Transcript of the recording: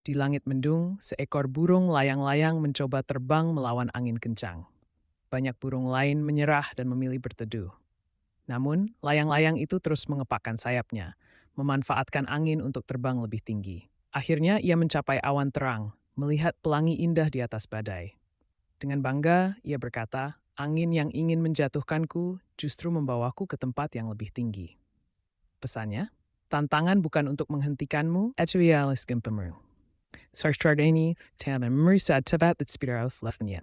Di langit mendung, seekor burung layang-layang mencoba terbang melawan angin kencang. Banyak burung lain menyerah dan memilih berteduh. Namun, layang-layang itu terus mengepakkan sayapnya, memanfaatkan angin untuk terbang lebih tinggi. Akhirnya ia mencapai awan terang, melihat pelangi indah di atas badai. Dengan bangga, ia berkata, angin yang ingin menjatuhkanku justru membawaku ke tempat yang lebih tinggi. Pesannya, tantangan bukan untuk menghentikanmu, Etuialis Gimpamu. Sarstradeni, Tana Marisa Tabat that Spira of Lefnia.